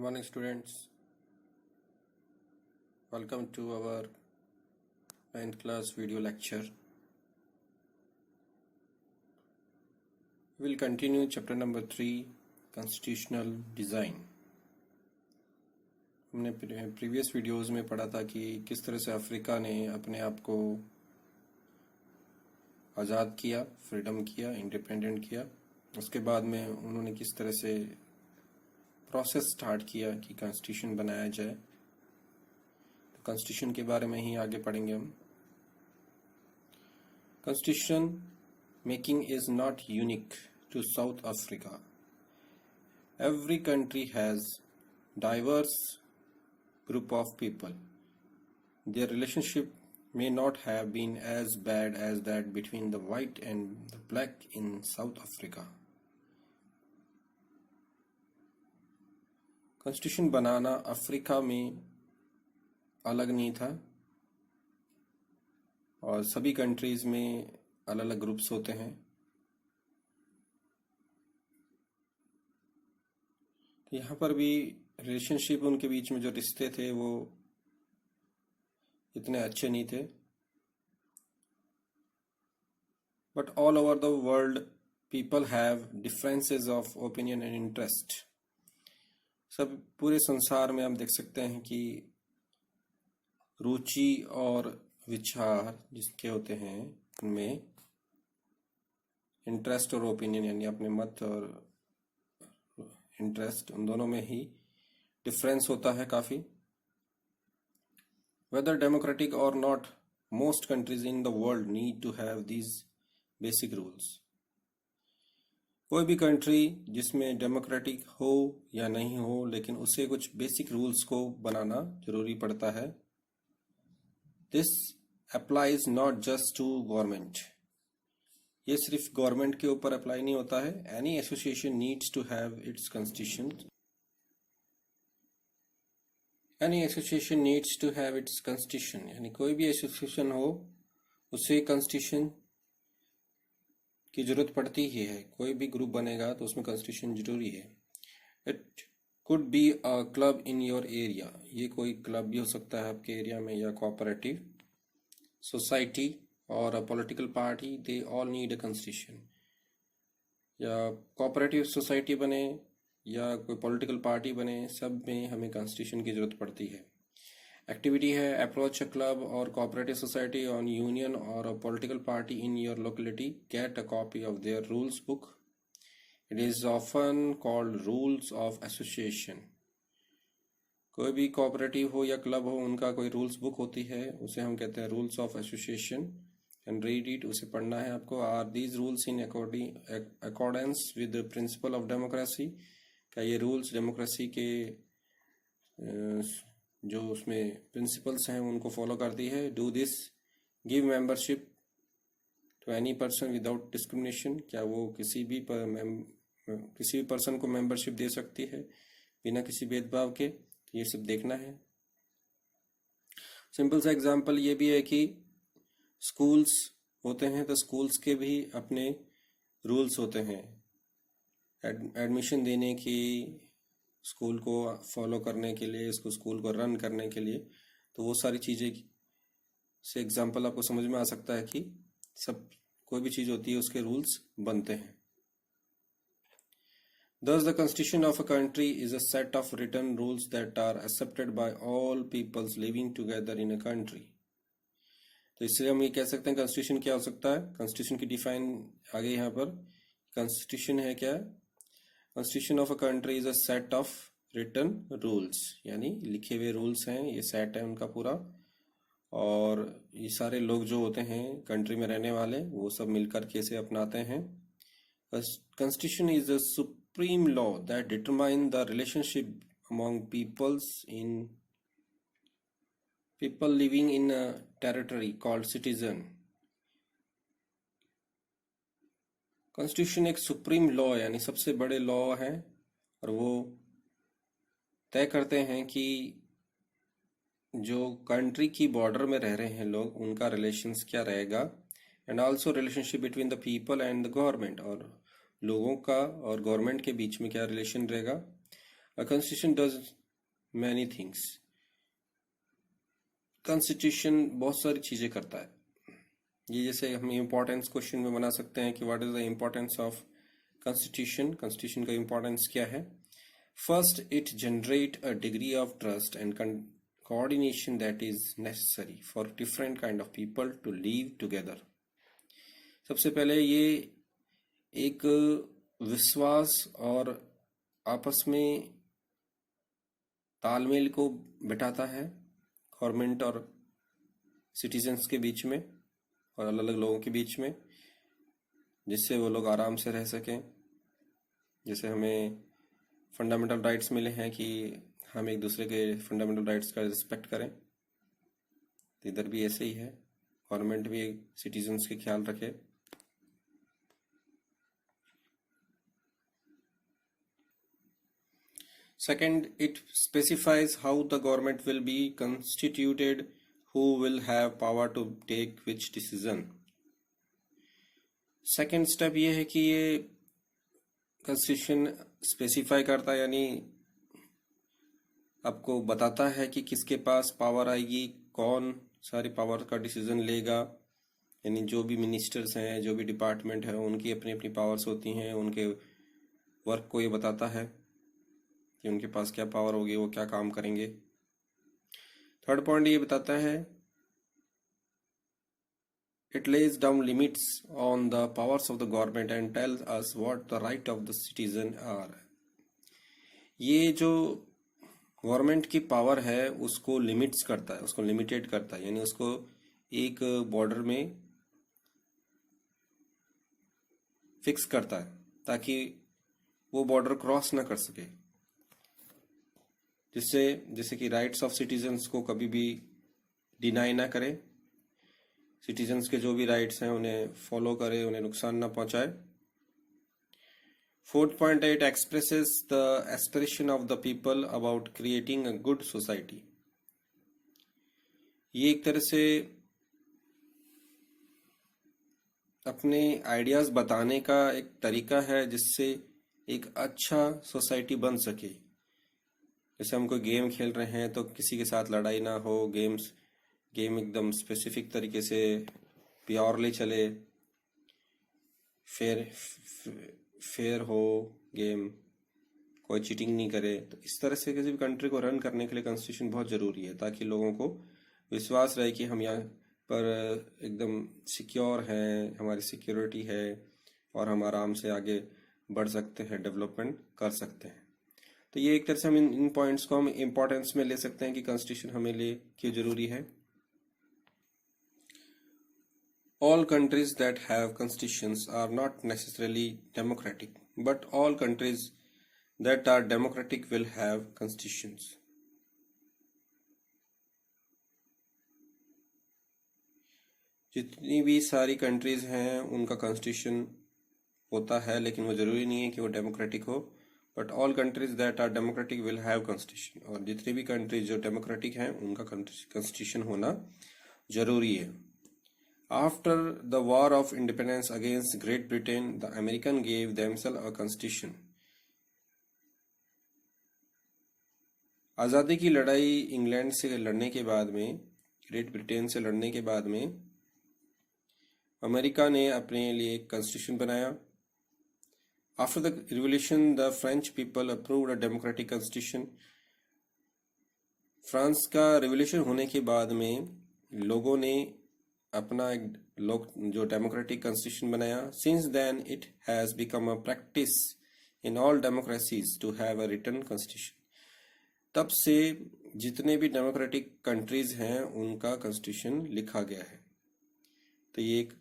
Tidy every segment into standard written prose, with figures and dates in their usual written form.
morning, students. Welcome to our 9th class video lecture. We will continue chapter number 3, Constitutional Design. हमने previous videos में पढ़ा था कि किस तरह से अफ्रीका ने अपने आप को आज़ाद किया, फ्रीडम किया, इंडिपेंडेंट किया। उसके बाद में उन्होंने किस तरह से प्रोसेस स्टार्ट किया कि कॉन्स्टिट्यूशन बनाया जाए। तो कॉन्स्टिट्यूशन के बारे में ही आगे पढ़ेंगे हम। Constitution making is not unique to South Africa. Every country has diverse group of people. Their relationship may not have been as bad as that between the white and the black in South Africa. Constitution banana Africa में अलग नहीं था और सभी countries में अलग अलग groups होते हैं। तो यहाँ पर भी रिलेशनशिप, उनके बीच में जो रिश्ते थे वो इतने अच्छे नहीं थे। But all over the world people have differences of opinion and interest. सब पूरे संसार में हम देख सकते हैं कि रुचि और विचार जिसके होते हैं उनमें इंटरेस्ट और ओपिनियन यानी अपने मत और इंटरेस्ट, उन दोनों में ही डिफरेंस होता है काफी। वेदर डेमोक्रेटिक और not, most countries in the world need to have these basic rules. कोई भी कंट्री जिसमें डेमोक्रेटिक हो या नहीं हो, लेकिन उसे कुछ बेसिक रूल्स को बनाना जरूरी पड़ता है। This applies not just to government. ये सिर्फ गवर्नमेंट के ऊपर अप्लाई नहीं होता है। Any association needs to have its constitution. Any association needs to have its constitution, यानी कोई भी एसोसिएशन हो उसे कॉन्स्टिट्यूशन की जरूरत पड़ती ही है। कोई भी ग्रुप बनेगा तो उसमें कॉन्स्टिट्यूशन जरूरी है। It could be a club in your area. ये कोई क्लब भी हो सकता है आपके एरिया में, या कोऑपरेटिव सोसाइटी और a political party, they all need a constitution. या कोऑपरेटिव सोसाइटी बने या कोई पॉलिटिकल पार्टी बने, सब में हमें कॉन्स्टिट्यूशन की जरूरत पड़ती है। एक्टिविटी है अप्रोच अ क्लब और कोऑपरेटिव सोसाइटी ऑन यूनियन और a political party in your locality, get a copy of their rules book. It is often called rules of association. कोई भी कोऑपरेटिव हो या क्लब हो, उनका कोई रूल्स बुक होती है, उसे हम कहते हैं rules of association. And read it, उसे पढ़ना है आपको। Are these rules in accordance with the principle of democracy. क्या ये रूल्स डेमोक्रेसी के जो उसमें प्रिंसिपल्स हैं उनको फॉलो करती है। Do this give membership to any person without discrimination. क्या वो किसी भी पर्सन को मेंबरशिप दे सकती है बिना किसी भेदभाव के? ये सब देखना है। सिंपल सा एग्जांपल ये भी है कि स्कूल्स होते हैं तो स्कूल्स के भी अपने रूल्स होते हैं। एडमिशन देने की, स्कूल को फॉलो करने के लिए, इसको स्कूल को रन करने के लिए, तो वो सारी चीज़ें से एग्जांपल आपको समझ में आ सकता है कि सब कोई भी चीज़ होती है उसके रूल्स बनते हैं। Thus, the constitution of a country is a set of written rules that are accepted by all peoples living together in a country. तो इससे हम ये कह सकते हैं कॉन्स्टिट्यूशन क्या हो सकता है। कॉन्स्टिट्यूशन की डिफाइन आगे यहाँ पर, कॉन्स्टिट्यूशन है क्या? Constitution of a country is a set of written rules, यानी लिखे हुए रूल्स हैं, ये सेट है उनका पूरा। और ये सारे लोग जो होते हैं कंट्री में रहने वाले, वो सब मिलकर के इसे अपनाते हैं। Constitution is a supreme law that determine the relationship among people living in a territory called citizen. Constitution एक सुप्रीम लॉ यानी सबसे बड़े लॉ हैं और वो तय करते हैं कि जो कंट्री की बॉर्डर में रह रहे हैं लोग, उनका रिलेशंस क्या रहेगा। And also relationship between the people and the government, और लोगों का और गवर्नमेंट के बीच में क्या रिलेशन रहेगा। A constitution does many things. Constitution बहुत सारी चीजें करता है. ये जैसे हम इम्पोर्टेंस क्वेश्चन में बना सकते हैं कि what is the importance of constitution. Constitution का इम्पोर्टेंस क्या है? First, it generate a degree of trust and coordination that is necessary for different kind of people to live together. सबसे पहले ये एक विश्वास और आपस में तालमेल को बिठाता है गवर्नमेंट और सिटीजन्स के बीच में और अलग अलग लोगों के बीच में, जिससे वो लोग आराम से रह सकें. जैसे हमें फंडामेंटल राइट्स मिले हैं कि हम एक दूसरे के फंडामेंटल राइट्स का रिस्पेक्ट करें, तो इधर भी ऐसे ही है. गवर्नमेंट भी सिटीजन्स के ख्याल रखे. Second, it specifies how the government will be constituted, who will have power to take which decision. Second step ये है कि ये कॉन्स्टिट्यूशन स्पेसिफाई करता है, यानी आपको बताता है कि किसके पास पावर आएगी, कौन सारी पावर का डिसीजन लेगा. यानी जो भी मिनिस्टर्स हैं, जो भी डिपार्टमेंट है, उनकी अपनी अपनी पावर्स होती हैं. उनके वर्क को ये बताता है कि उनके पास क्या पावर होगी, वो क्या काम करेंगे. थर्ड पॉइंट ये बताता है, it lays down limits on the powers of the government and tells us what the right of the citizen are. ये जो गवर्नमेंट की पावर है उसको लिमिट्स करता है, उसको लिमिटेड करता है, यानी उसको एक बॉर्डर में फिक्स करता है ताकि वो बॉर्डर क्रॉस ना कर सके, जैसे कि राइट्स ऑफ सिटीजन्स को कभी भी डिनाई ना करे. सिटीजन्स के जो भी राइट्स हैं उन्हें फॉलो करे, उन्हें नुकसान ना पहुंचाए. 4.8 expresses the aspiration of the people about creating a good society. ये एक तरह से अपने आइडियाज बताने का एक तरीका है जिससे एक अच्छा सोसाइटी बन सके. जैसे हम कोई गेम खेल रहे हैं तो किसी के साथ लड़ाई ना हो, गेम एकदम स्पेसिफिक तरीके से प्योरली चले, फेयर हो गेम, कोई चीटिंग नहीं करे. तो इस तरह से किसी भी कंट्री को रन करने के लिए कॉन्स्टिट्यूशन बहुत ज़रूरी है, ताकि लोगों को विश्वास रहे कि हम यहाँ पर एकदम सिक्योर हैं, हमारी सिक्योरिटी है और हम आराम से आगे बढ़ सकते हैं, डेवलपमेंट कर सकते हैं. तो ये एक तरह से हम इन पॉइंट्स को हम इम्पोर्टेंस में ले सकते हैं कि कॉन्स्टिट्यूशन हमें लिए क्यों ज़रूरी है. All countries that have constitutions are not necessarily democratic, but all countries that are democratic will have constitutions. जितनी भी सारी कंट्रीज हैं उनका कॉन्स्टिट्यूशन होता है, लेकिन वो ज़रूरी नहीं है कि वो डेमोक्रेटिक हो. But all countries that are democratic will have constitution. और जितनी भी कंट्रीज जो डेमोक्रेटिक हैं उनका कॉन्स्टिट्यूशन होना ज़रूरी है. After the War of Independence against Great Britain, the Americans gave themselves a constitution. आज़ादी की लड़ाई इंग्लैंड से लड़ने के बाद में, ग्रेट ब्रिटेन से लड़ने के बाद में, अमेरिका ने अपने लिए एक कॉन्स्टिट्यूशन बनाया. After the revolution, the French people approved a democratic constitution. France का रिवोल्यूशन होने के बाद में लोगों ने अपना एक जो डेमोक्रेटिक कॉन्स्टिट्यूशन बनाया. Since then it has become a practice in all democracies to have a written constitution. तब से जितने भी डेमोक्रेटिक कंट्रीज हैं उनका कॉन्स्टिट्यूशन लिखा गया है. तो ये एक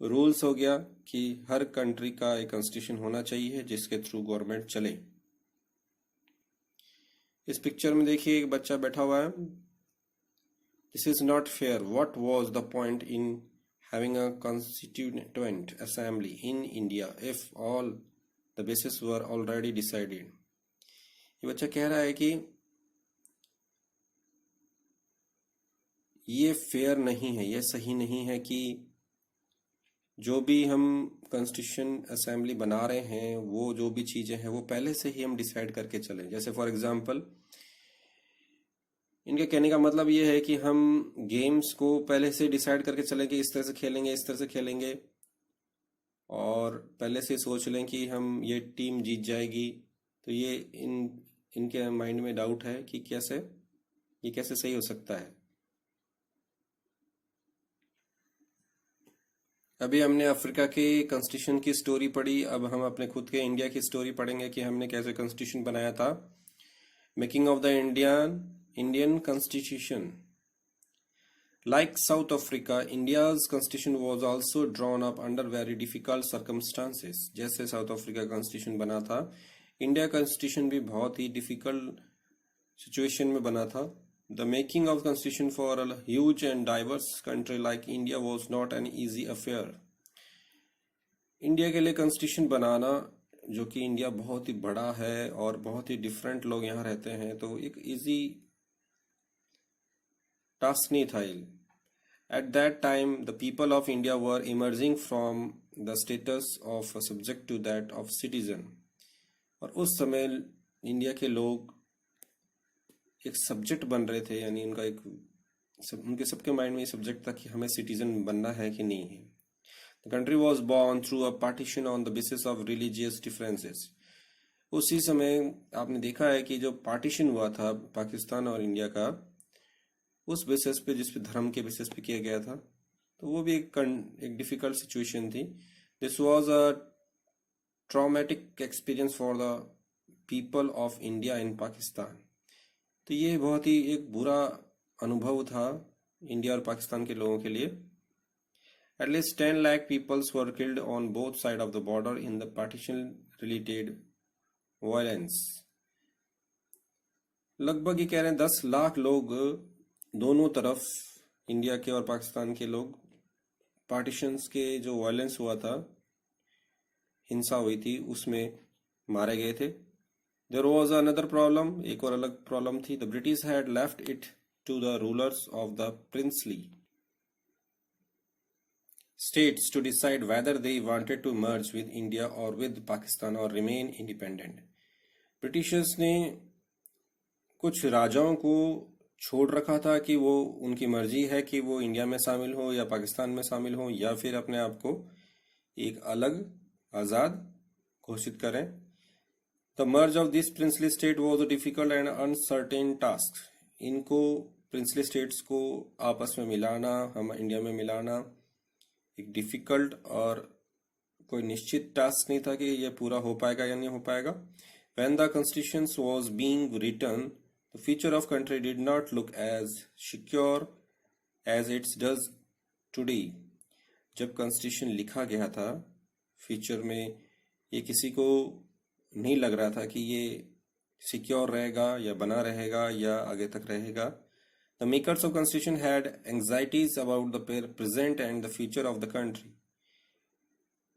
रूल्स हो गया कि हर कंट्री का एक कॉन्स्टिट्यूशन होना चाहिए जिसके थ्रू गवर्नमेंट चले. इस पिक्चर में देखिए एक बच्चा बैठा हुआ है. This is not fair. What was the point in having a constituent assembly in India if all the bases were already decided? ये बच्चा कह रहा है कि ये फेयर नहीं है, ये सही नहीं है कि जो भी हम कॉन्स्टिट्यूशन असेंबली बना रहे हैं, वो जो भी चीज़ें हैं वो पहले से ही हम डिसाइड करके चलें। जैसे फॉर एग्जांपल, इनके कहने का मतलब ये है कि हम गेम्स को पहले से डिसाइड करके चलें कि इस तरह से खेलेंगे, इस तरह से खेलेंगे, और पहले से सोच लें कि हम ये टीम जीत जाएगी। तो ये इनके माइंड में डाउट है कि ये कैसे सही हो सकता है। अभी हमने अफ्रीका के कॉन्स्टिट्यूशन की स्टोरी पढ़ी, अब हम अपने खुद के इंडिया की स्टोरी पढ़ेंगे कि हमने कैसे कॉन्स्टिट्यूशन बनाया था। Making of the Indian constitution. Like South Africa, India's constitution was also drawn up under very difficult circumstances. जैसे साउथ अफ्रीका कॉन्स्टिट्यूशन बना था, इंडिया कॉन्स्टिट्यूशन भी बहुत ही डिफिकल्ट सिचुएशन में बना था। The making of constitution for a huge and diverse country like India was not an easy affair. India के लिए कॉन्स्टिट्यूशन बनाना, जो कि इंडिया बहुत ही बड़ा है और बहुत ही डिफरेंट लोग यहाँ रहते हैं, तो एक इजी टास्क नहीं था ये। At that time, the people of India were emerging from the status of a subject to that of citizen. और उस समय इंडिया के लोग एक सब्जेक्ट बन रहे थे, यानी उनके सबके माइंड में ये सब्जेक्ट था कि हमें सिटीजन बनना है कि नहीं है। The country was born through a partition on the basis of religious differences. उसी समय आपने देखा है कि जो पार्टीशन हुआ था पाकिस्तान और इंडिया का, उस बेसिस पे, जिस पे धर्म के बेसिस पे किया गया था, तो वो भी एक डिफिकल्ट सिचुएशन थी। This was a traumatic experience for the people of India in Pakistan. तो ये बहुत ही एक बुरा अनुभव था इंडिया और पाकिस्तान के लोगों के लिए। At least 10 lakh peoples were killed on both sides of the border in the partition related violence. लगभग ये कह रहे हैं 10 लाख लोग दोनों तरफ, इंडिया के और पाकिस्तान के लोग, पार्टीशंस के जो वायलेंस हुआ था, हिंसा हुई थी, उसमें मारे गए थे। देयर वाज अनदर प्रॉब्लम, एक और अलग प्रॉब्लम थी। The British had left it to the rulers of the princely states to decide whether they wanted to merge with India or with Pakistan or remain independent. Britishers ने कुछ राजाओं को छोड़ रखा था कि वो उनकी मर्जी है कि वो इंडिया में शामिल हो या पाकिस्तान में शामिल हो, या फिर अपने आप को एक अलग आज़ाद घोषित करें। The merge of this princely state was a difficult and uncertain task. इनको, प्रिंसली स्टेट्स को आपस में मिलाना, हम इंडिया में मिलाना, एक डिफिकल्ट और कोई निश्चित टास्क नहीं था कि ये पूरा हो पाएगा या नहीं हो पाएगा। When the constitution was being written, the future of country did not look as secure as it does today. जब कॉन्स्टिट्यूशन लिखा गया था, फ्यूचर में ये किसी को नहीं लग रहा था कि ये सिक्योर रहेगा या बना रहेगा या आगे तक रहेगा। The makers of constitution had anxieties about the present and the future of the country.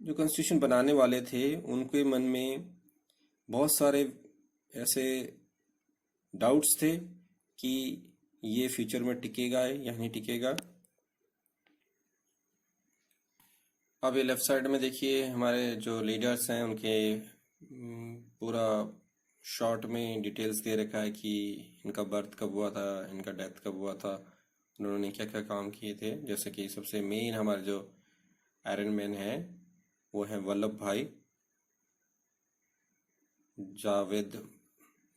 जो कॉन्स्टिट्यूशन बनाने वाले थे, उनके मन में बहुत सारे ऐसे डाउट्स थे कि ये फ्यूचर में टिकेगा या नहीं टिकेगा। अब ये लेफ्ट साइड में देखिए, हमारे जो लीडर्स हैं उनके पूरा शॉर्ट में डिटेल्स दे रखा है कि इनका बर्थ कब हुआ था, इनका डेथ कब हुआ था, उन्होंने क्या क्या काम किए थे। जैसे कि सबसे मेन हमारे जो आयरन मैन है वो है वल्लभ भाई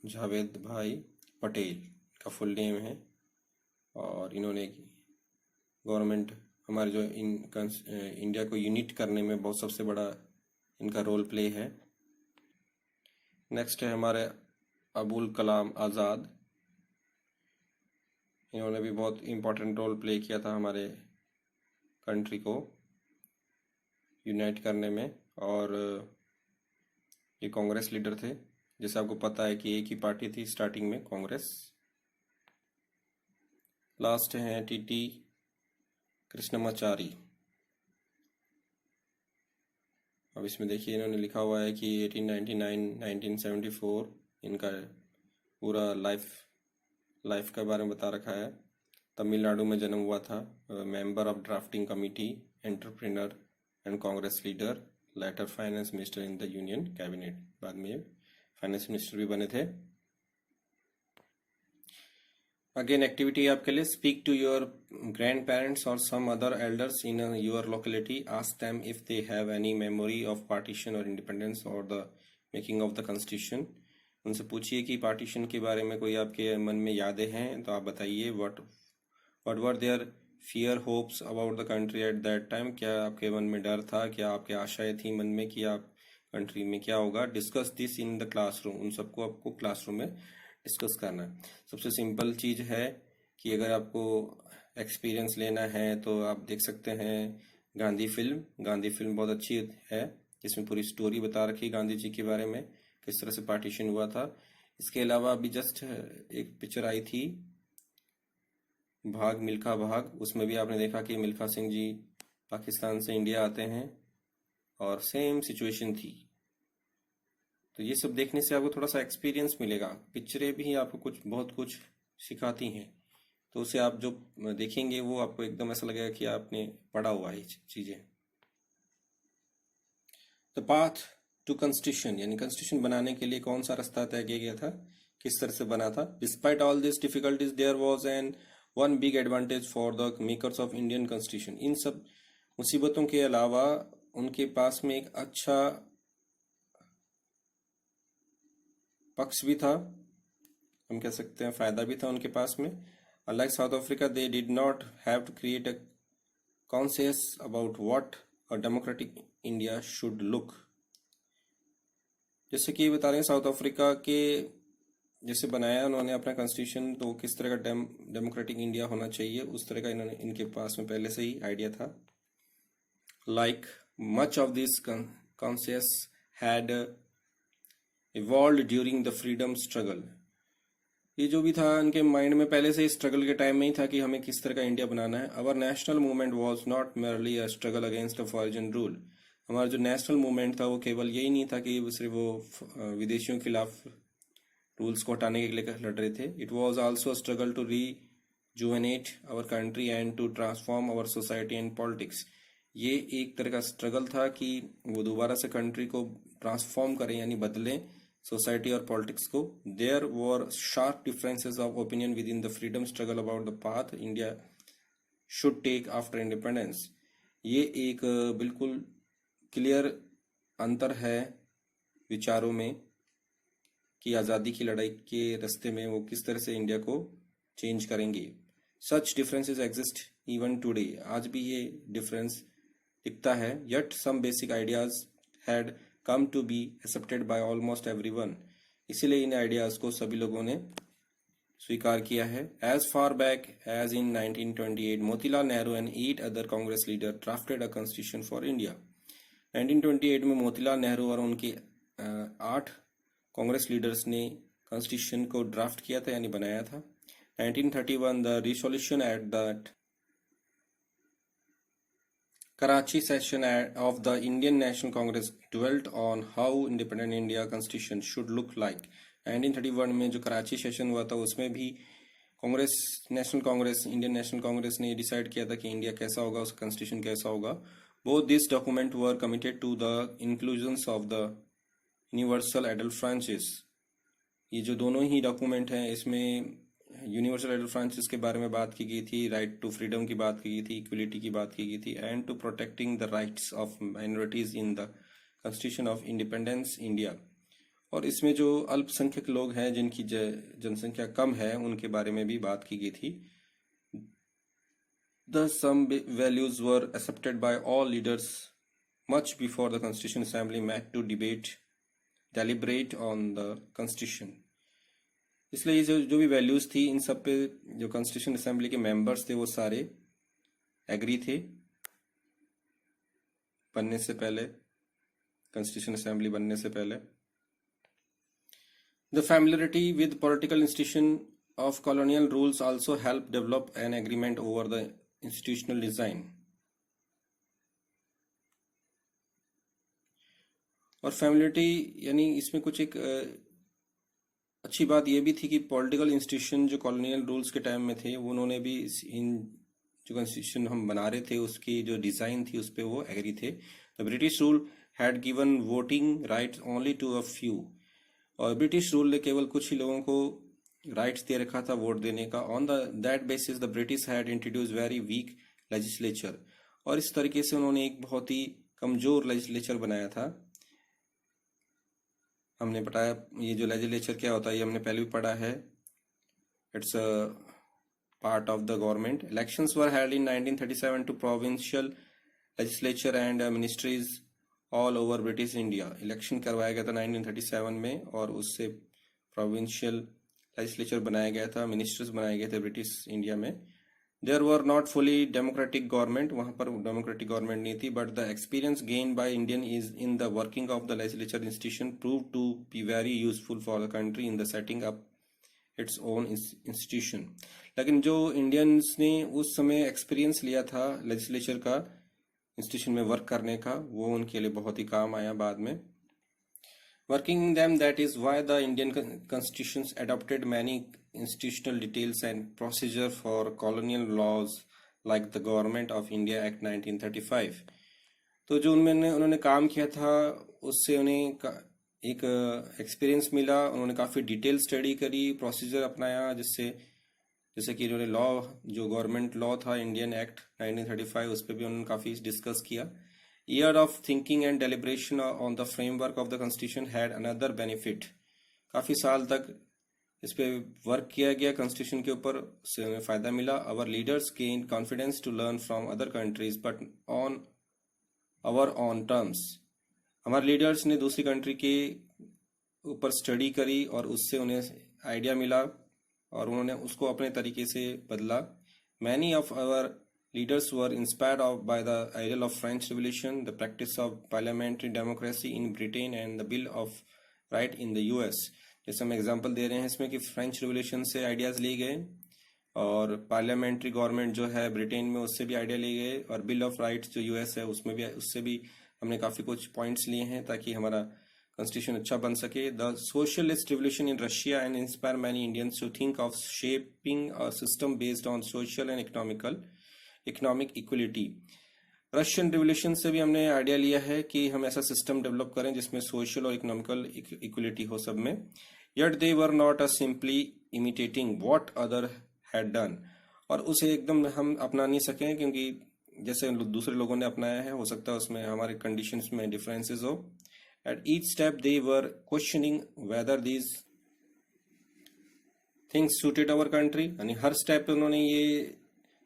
जावेद भाई पटेल का फुल नेम है। और इन्होंने गवर्नमेंट, हमारे जो इंडिया को यूनिट करने में बहुत सबसे बड़ा इनका रोल प्ले है। नेक्स्ट है हमारे अबुल कलाम आज़ाद। इन्होंने भी बहुत इम्पोर्टेंट रोल प्ले किया था हमारे कंट्री को यूनाइट करने में। और ये कांग्रेस लीडर थे, जैसे आपको पता है कि एक ही पार्टी थी स्टार्टिंग में, कांग्रेस। लास्ट हैं टीटी कृष्णमाचारी। अब इसमें देखिए इन्होंने लिखा हुआ है कि 1899-1974 इनका पूरा लाइफ के बारे में बता रखा है। तमिलनाडु में जन्म हुआ था, member of drafting committee, entrepreneur, and Congress leader, later finance minister in the union cabinet. बाद में फाइनेंस मिनिस्टर भी बने थे। अगेन एक्टिविटी आपके लिए, speak to your grandparents और some other elders in your locality, ask them if they have any memory of partition और independence और the making of the constitution. उनसे पूछिए कि पार्टीशन के बारे में कोई आपके मन में यादें हैं तो आप बताइए। What were their fear hopes about the country at that time, क्या आपके मन में डर था, क्या आपके आशाएं थी मन में कि आप कंट्री में क्या होगा। Discuss this in the classroom, उन सबको आपको क्लासरूम में डिस्कस करना है। सबसे सिंपल चीज़ है कि अगर आपको एक्सपीरियंस लेना है तो आप देख सकते हैं गांधी फिल्म बहुत अच्छी है, जिसमें पूरी स्टोरी बता रखी है गांधी जी के बारे में, किस तरह से पार्टीशन हुआ था। इसके अलावा अभी जस्ट एक पिक्चर आई थी भाग मिल्खा भाग, उसमें भी आपने देखा कि मिल्खा सिंह जी पाकिस्तान से इंडिया आते हैं और सेम सिचुएशन थी। तो ये सब देखने से आपको थोड़ा सा एक्सपीरियंस मिलेगा। पिक्चरें भी आपको बहुत कुछ सिखाती हैं, तो उसे आप जो देखेंगे वो आपको एकदम ऐसा लगेगा कि आपने पढ़ा हुआ है चीज़ें। द पाथ टू कॉन्स्टिट्यूशन, यानी कॉन्स्टिट्यूशन बनाने के लिए कौन सा रास्ता तय किया गया था, किस तरह से बना था। Despite all this difficulties there was an one big advantage for the makers of Indian constitution. इन सब मुसीबतों के अलावा उनके पास में एक अच्छा पक्ष भी था, हम कह सकते हैं फायदा भी था उनके पास में। Unlike South Africa, they did not have to create a conscious about what a democratic India should look. जैसे कि बता रहे हैं साउथ अफ्रीका के जैसे बनाया उन्होंने अपना कॉन्स्टिट्यूशन, तो किस तरह का डेमोक्रेटिक इंडिया होना चाहिए उस तरह का इनके पास में पहले से ही आइडिया था। Like much of this conscious had evolve during the freedom struggle. ये जो भी था इनके माइंड में पहले से स्ट्रगल के टाइम में ही था कि हमें किस तरह का इंडिया बनाना है। Our national movement was not merely a struggle against a foreign rule. हमारा जो नेशनल मूवमेंट था वो केवल यही नहीं था कि सिर्फ वो विदेशियों के खिलाफ रूल्स को हटाने के लिए लड़ रहे थे। It was also struggle to rejuvenate our country and to transform our society and politics. ये एक तरह का स्ट्रगल था कि वो दोबारा से कंट्री को ट्रांसफॉर्म करें, यानी बदलें सोसाइटी और पॉलिटिक्स को। There were sharp differences of opinion within the freedom struggle about the path India should take after independence. ये एक बिल्कुल क्लियर अंतर है विचारों में कि आज़ादी की लड़ाई के रास्ते में वो किस तरह से इंडिया को चेंज करेंगे। Such differences exist even today, आज भी ये डिफरेंस दिखता है। Yet some basic ideas had come to be accepted by almost everyone, इसीलिए इन आइडियाज को सभी लोगों ने स्वीकार किया है। As far back as in 1928 Motilal Nehru and 8 other Congress leader drafted a constitution for India. 1928 में मोतीलाल नेहरू और उनके 8 कांग्रेस लीडर्स ने कॉन्स्टिट्यूशन को ड्राफ्ट किया था, यानी बनाया था। 1931 the resolution at the Karachi session of the Indian National Congress dwelt on how independent India constitution should look like. 1931 में जो कराची सेशन हुआ था उसमें भी इंडियन नेशनल कांग्रेस ने डिसाइड किया था कि इंडिया कैसा होगा, उसका कॉन्स्टिट्यूशन कैसा होगा। Both this document were committed to the inclusions of the universal adult franchise. ये जो दोनों ही डॉक्यूमेंट हैं इसमें यूनिवर्सल एडल्ट फ्रांचाइज के बारे में बात की गई थी, राइट टू फ्रीडम की बात की गई थी, इक्वलिटी की बात की गई थी, and to protecting the rights of minorities in the constitution of independence India. और इसमें जो अल्पसंख्यक लोग हैं जिनकी जनसंख्या कम है उनके बारे में भी बात की गई थी। Thus some values were accepted by all leaders much before the Constitution Assembly met to deliberate on the Constitution. इसलिए ये जो भी वैल्यूज थी इन सब पे जो कॉन्स्टिट्यूशन असेंबली के मेंबर्स थे वो सारे एग्री थे बनने से पहले, कॉन्स्टिट्यूशन असेंबली बनने से पहले। The familiarity with political institution of colonial rules also help develop an agreement over the institutional design. और फैमिलियरिटी यानी इसमें कुछ एक अच्छी बात यह भी थी कि पॉलिटिकल इंस्टीट्यूशन जो कॉलोनियल रूल्स के टाइम में थे वो उन्होंने भी इन जो कॉन्स्टिट्यूशन हम बना रहे थे उसकी जो डिज़ाइन थी उस पर वो एग्री थे। The British rule had given voting rights only to a few, और ब्रिटिश रूल ने केवल कुछ ही लोगों को राइट्स दे रखा था वोट देने का। On the that basis the British had introduce very weak legislature, और इस तरीके से उन्होंने एक बहुत ही कमजोर लेजिस्लेचर बनाया था। हमने बताया ये जो लेजिस्लेचर क्या होता है ये हमने पहले भी पढ़ा है। It's a part of the government. Elections were held in 1937 to provincial legislature and ministries all over British India. Election करवाया गया था 1937 में, और उससे प्रोविंशियल लेजिस्लेचर बनाया गया था, मिनिस्टर्स बनाए गए थे ब्रिटिश इंडिया में। There were not fully democratic government, वहां पर डेमोक्रेटिक गवर्नमेंट नहीं थी, but the experience gain by Indians in the working of the legislature institution prove to be very useful for the country in the setting up its own institution. लेकिन जो Indians ने उस समय experience लिया था legislature का institution में work करने का, वो उनके लिए बहुत ही काम आया बाद में। Working in them, that is why the Indian constitutions adopted many institutional details and procedure for colonial laws like the Government of India Act 1935। तो जो उन्होंने काम किया था उससे उन्हें एक एक्सपीरियंस मिला, उन्होंने काफ़ी डिटेल स्टडी करी, प्रोसीजर अपनाया, जैसे कि इन्होंने लॉ, जो गवर्नमेंट लॉ था इंडियन एक्ट 1935, उस पर भी उन्होंने काफ़ी डिस्कस किया। Year of thinking and deliberation on the framework of the constitution had another benefit। काफ़ी साल तक इस पे वर्क किया गया कॉन्स्टिट्यूशन के ऊपर, उससे हमें फ़ायदा मिला। Our leaders gained confidence to learn from other countries but on our own terms। हमारे लीडर्स ने दूसरी कंट्री के ऊपर स्टडी करी और उससे उन्हें आइडिया मिला और उन्होंने उसको अपने तरीके से बदला। Many of our leaders were inspired by the ideal of French Revolution, the practice of parliamentary democracy in Britain and the Bill of Rights in the US। जैसे हम एग्जांपल दे रहे हैं इसमें कि फ्रेंच रिवोल्यूशन से आइडियाज़ लिए गए और पार्लियामेंट्री गवर्नमेंट जो है ब्रिटेन में उससे भी आइडिया लिए गए, और बिल ऑफ राइट्स जो यूएस है उससे भी हमने काफ़ी कुछ पॉइंट्स लिए हैं ताकि हमारा कॉन्स्टिट्यूशन अच्छा बन सके। The socialist revolution in Russia and inspire many Indians to think of shaping a system based on social and economic equality. Russian revolution से भी हमने आइडिया लिया है कि हम ऐसा सिस्टम डेवलप करें जिसमें सोशल और इकोनॉमिकल इक्वलिटी हो सब में। Yet they were not a simply imitating what other had done, और उसे एकदम हम अपना नहीं सकें क्योंकि जैसे दूसरे लोगों ने अपनाया है हो सकता है उसमें हमारे कंडीशंस में डिफरेंसेस हो। At each step they were questioning whether these things suited our country, यानी हर स्टेप पे उन्होंने ये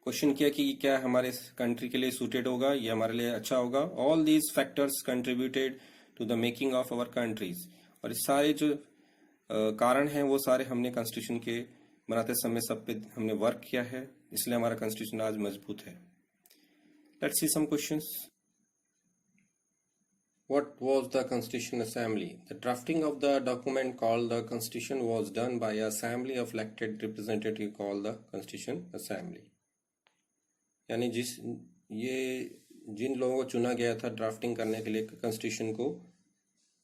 क्वेश्चन किया कि क्या हमारे कंट्री के लिए सूटेड होगा, ये हमारे लिए अच्छा होगा। All these factors contributed to the making of our country's, और इस सारे जो कारण हैं वो सारे हमने कॉन्स्टिट्यूशन के बनाते समय सब पे हमने वर्क किया है, इसलिए हमारा कॉन्स्टिट्यूशन आज मजबूत है। Let's see some questions. What was the Constitution Assembly? The drafting of the document called the Constitution was done by an assembly of elected representatives called the Constitution Assembly। यानी जिन लोगों को चुना गया था ड्राफ्टिंग करने के लिए कॉन्स्टिट्यूशन को,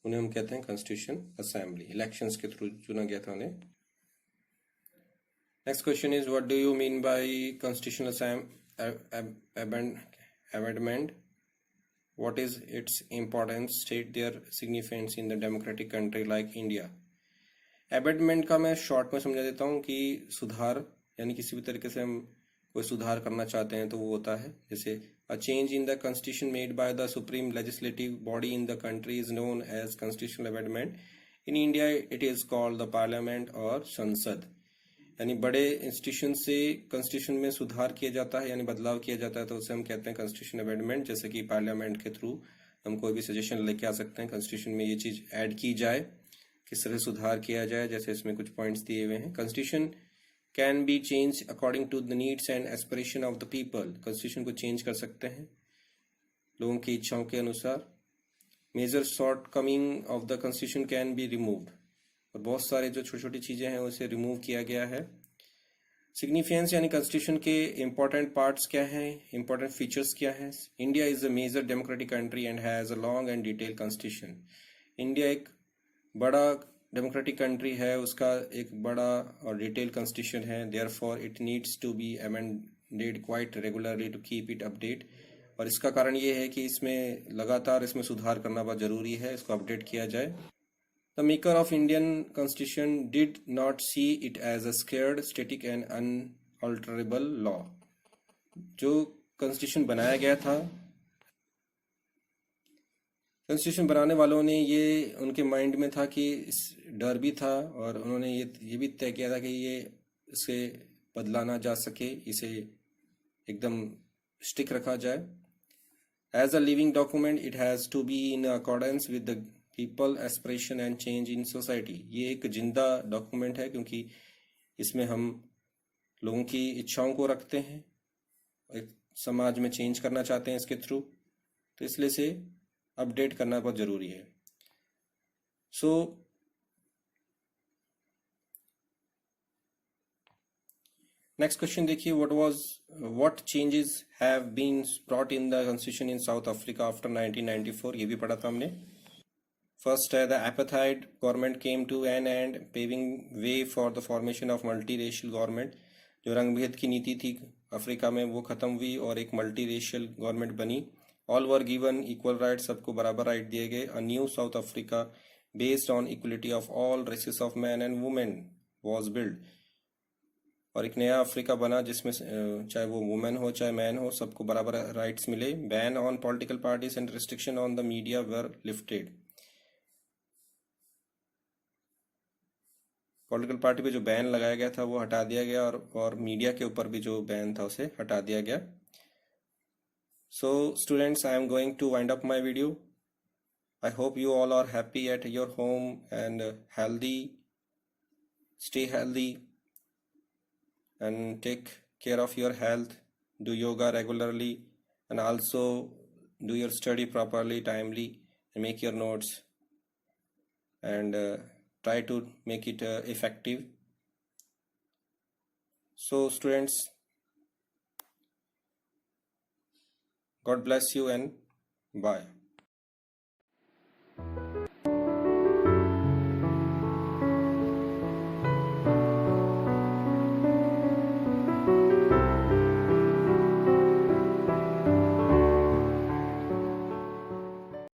उन्हें हम कहते हैं कॉन्स्टिट्यूशन असेंबली। इलेक्शंस के थ्रू चुना गया था उन्हें। Next question is what do you mean by constitutional amendment? What is its importance? State their significance in the democratic country like India। Amendment का मैं शॉर्ट में समझा देता हूँ कि सुधार, यानी किसी भी तरीके से हम कोई सुधार करना चाहते हैं तो वो होता है, जैसे a change in the constitution made by the supreme legislative body in the country is known as constitutional amendment. In India it is called the parliament और संसद। यानी बड़े इंस्टीट्यूशन से कॉन्स्टिट्यूशन में सुधार किया जाता है यानी बदलाव किया जाता है तो उसे हम कहते हैं कॉन्स्टिट्यूशन अमेंडमेंट। जैसे कि पार्लियामेंट के थ्रू हम कोई भी सजेशन लेके आ सकते हैं कॉन्स्टिट्यूशन में ये चीज़ ऐड की जाए, किस तरह सुधार किया जाए, जैसे इसमें कुछ पॉइंट्स दिए हुए हैं। Constitution can be change according to the needs and aspiration of the people. Constitution को चेंज कर सकते हैं लोगों की इच्छाओं के अनुसार। Major shortcoming of the constitution can be removed, और बहुत सारे जो छोटी छोटी चीज़ें हैं उसे रिमूव किया गया है। सिग्निफिकेंस यानी कॉन्स्टिट्यूशन के इंपॉर्टेंट पार्ट्स क्या हैं, इंपॉर्टेंट फीचर्स क्या हैं। India is a major democratic country and has a long and detail constitution. India एक बड़ा डेमोक्रेटिक कंट्री है, उसका एक बड़ा और डिटेल कॉन्स्टिट्यूशन है, therefore it needs to be updated quite regularly to keep it update. और इसका कारण ये है कि इसमें लगातार इसमें सुधार करना बहुत ज़रूरी है, इसको अपडेट किया जाए. The maker of Indian Constitution did not see it as a scared, static and unalterable law. जो कॉन्स्टिट्यूशन बनाया गया था, कॉन्स्टिट्यूशन बनाने वालों ने ये उनके माइंड में था कि इस डर भी था और उन्होंने ये भी तय किया था कि ये इसे बदला ना जा सके, इसे एकदम स्टिक रखा जाए. As a living document it has to be in accordance with the people aspiration and change in society. ये एक जिंदा डॉक्यूमेंट है क्योंकि इसमें हम लोगों की इच्छाओं को रखते हैं, एक समाज में चेंज करना चाहते हैं इसके थ्रू, तो इसलिए से अपडेट करना बहुत ज़रूरी है. सो नेक्स्ट क्वेश्चन देखिए, what changes have been brought in the constitution in South Africa after 1994. ये भी पढ़ा था हमने. फर्स्ट है the apartheid government came to an end paving way for the formation of multi racial government. जो रंगभेद की नीति थी अफ्रीका में वो ख़त्म हुई और एक मल्टी रेशियल गवर्नमेंट बनी. All were given equal right, सबको बराबर राइट दिए गए. A new South Africa based on equality of all races of man and women was build. और एक नया अफ्रीका बना जिसमें चाहे वो वुमेन हो चाहे मैन हो, सबको बराबर राइट्स मिले. Ban on political parties and restriction on the media were lifted. Political party पे जो बैन लगाया गया था वो हटा दिया गया और मीडिया के ऊपर भी जो बैन था उसे हटा दिया गया. So students, I am going to wind up my video. I hope you all are happy at your home and healthy. Stay healthy and take care of your health. Do yoga regularly and also do your study properly, timely, and make your notes and try to make it effective. So students, God bless you and bye.